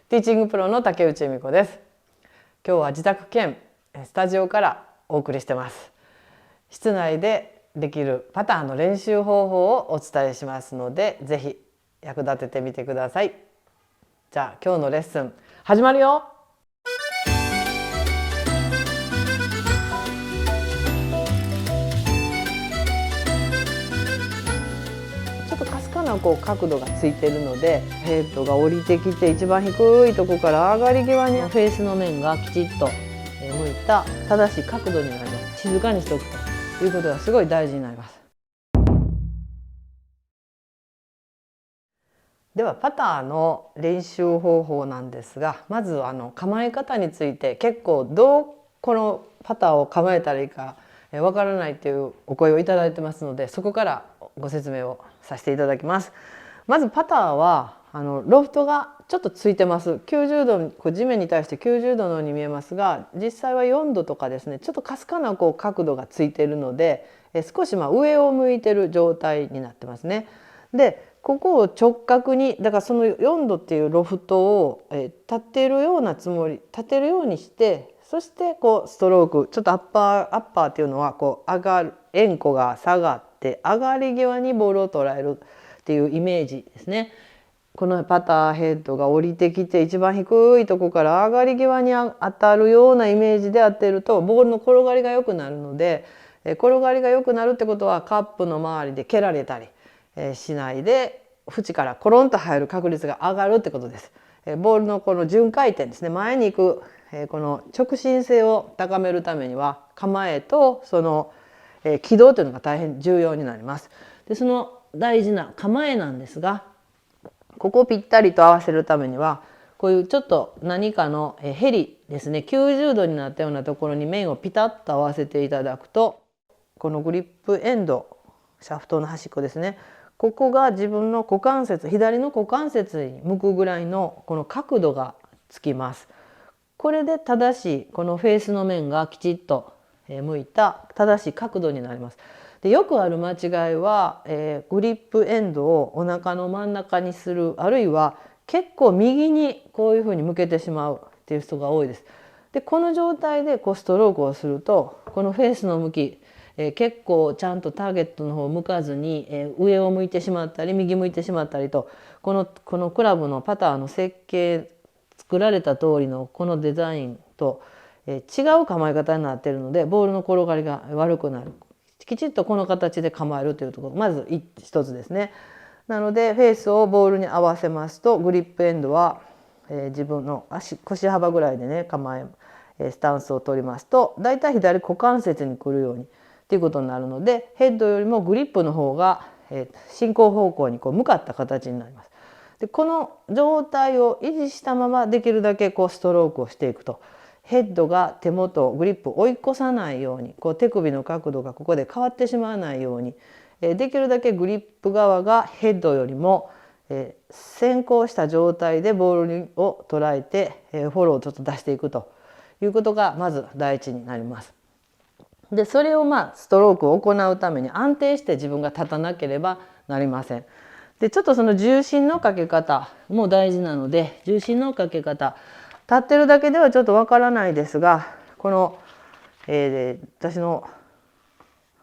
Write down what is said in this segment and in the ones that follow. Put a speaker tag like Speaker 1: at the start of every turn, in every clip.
Speaker 1: ティーチングプロの竹内恵美子です。今日は自宅兼スタジオからお送りしてます。室内でできるパターの練習方法をお伝えしますので、ぜひ役立ててみてください。じゃあ今日のレッスン始まるよ。ちょっとかすかな角度がついているので、ヘッドが降りてきて一番低いところから上がり際にフェースの面がきちっと向いた正しい角度になります。静かにしておくということがすごい大事になります。ではパターの練習方法なんですが、まず構え方について結構どうこのパターを構えたらいいかわからないというお声をいただいてますので、そこからご説明をさせていただきます。まずパターはロフトがちょっとついてます。90度地面に対して90度のように見えますが、実際は4度とかですね、ちょっとかすかな角度がついているので、少し上を向いてる状態になってますね。でここを直角に、だからその4度っていうロフトを立っているようなつもり、立てるようにして、そしてストローク、ちょっとアッパーっていうのは上がる、円弧が下がって上がり際にボールを捉えるっていうイメージですね。このパターヘッドが降りてきて一番低いところから上がり際に当たるようなイメージで当てると、ボールの転がりが良くなるので、転がりが良くなるってことはカップの周りで蹴られたりしないで、縁からコロンと入る確率が上がるってことです。ボールのこの順回転ですね、前に行くこの直進性を高めるためには構えとその軌道というのが大変重要になります。でその大事な構えなんですが、ここをぴったりと合わせるためには、こういうちょっと何かのヘリですね、90度になったようなところに面をピタッと合わせていただくと、このグリップエンド、シャフトの端っこですね、ここが自分の股関節、左の股関節に向くぐらいのこの角度がつきます。これで正しいこのフェースの面がきちっと向いた正しい角度になります。でよくある間違いは、グリップエンドをお腹の真ん中にする、あるいは結構右にこういうふうに向けてしまうっていう人が多いです。でこの状態でストロークをすると、このフェースの向き、結構ちゃんとターゲットの方を向かずに、上を向いてしまったり右向いてしまったりと、このクラブのパターの設計、作られた通りのこのデザインと、違う構え方になっているので、ボールの転がりが悪くなる。きちっとこの形で構えるというところ、まず一つですね。なのでフェースをボールに合わせますと、グリップエンドは、自分の腰幅ぐらいでねスタンスを取りますと、だいたい左股関節に来るようにということになるので、ヘッドよりもグリップの方が進行方向に向かった形になります。でこの状態を維持したままできるだけストロークをしていくと、ヘッドが手元グリップを追い越さないように、手首の角度がここで変わってしまわないように、できるだけグリップ側がヘッドよりも先行した状態でボールを捉えてフォローをちょっと出していくということがまず第一になります。でそれをストロークを行うために安定して自分が立たなければなりません。でちょっとその重心のかけ方も大事なので、重心のかけ方、立ってるだけではちょっとわからないですが、この、私の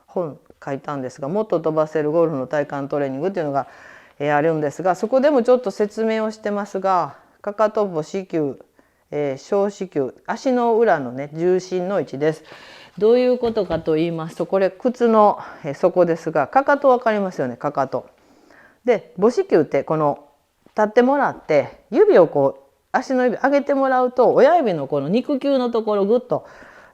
Speaker 1: 本書いたんですが、もっと飛ばせるゴルフの体幹トレーニングっていうのが、あるんですが、そこでもちょっと説明をしてますが、かかと母子球、小子球、足の裏のね重心の位置です。どういうことかと言いますと、これ靴の底ですが、かかと分かりますよね、かかと。で母子球ってこの立ってもらって指を足の指上げてもらうと、親指のこの肉球のところグッと、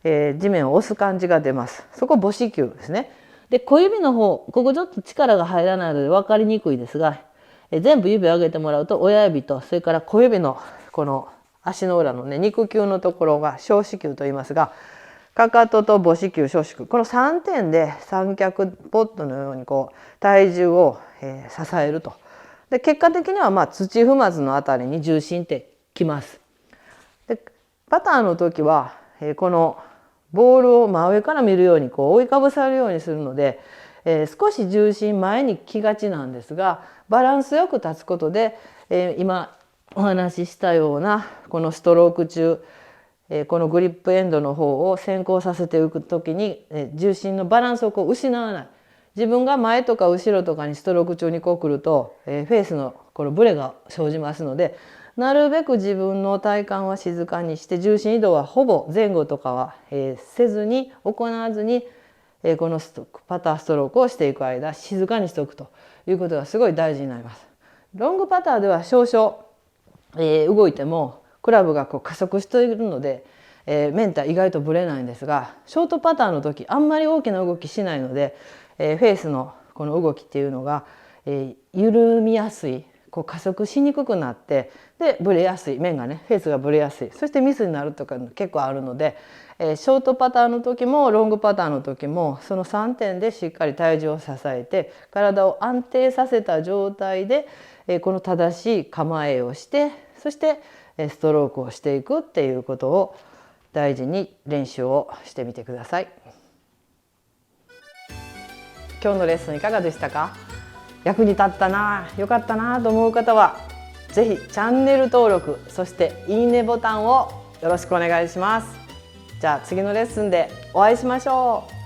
Speaker 1: 地面を押す感じが出ます。そこ母子球ですね。で小指の方、ここちょっと力が入らないので分かりにくいですが、全部指を上げてもらうと、親指とそれから小指のこの足の裏のね肉球のところが小子球と言いますが、かかとと母子球、小子球、この3点で三脚ポットのように体重を支えると。で結果的には土踏まずのあたりに重心ってきます。でパターの時はこのボールを真上から見るように覆いかぶさるようにするので、少し重心前に来がちなんですが、バランスよく立つことで、今お話ししたようなこのストローク中、このグリップエンドの方を先行させていく時に重心のバランスをこう失わない。自分が前とか後ろとかにストローク中にこう来るとフェースのこのブレが生じますので、なるべく自分の体幹は静かにして重心移動はほぼ前後とかはせずに行わずにこのパターストロークをしていく間静かにしておくということがすごい大事になります。ロングパターでは少々動いてもクラブがこう加速しているのでメンター意外とぶれないんですが、ショートパターの時あんまり大きな動きしないのでフェースのこの動きっていうのが緩みやすい、こう加速しにくくなってでブレやすい、面がねフェースがブレやすい、そしてミスになるとか結構あるのでショートパターの時もロングパターの時もその3点でしっかり体重を支えて体を安定させた状態でこの正しい構えをして、そしてストロークをしていくっていうことを大事に練習をしてみてください。今日のレッスンいかがでしたか？役に立ったな、良かったなと思う方は是非チャンネル登録、そしていいねボタンをよろしくお願いします。じゃあ次のレッスンでお会いしましょう。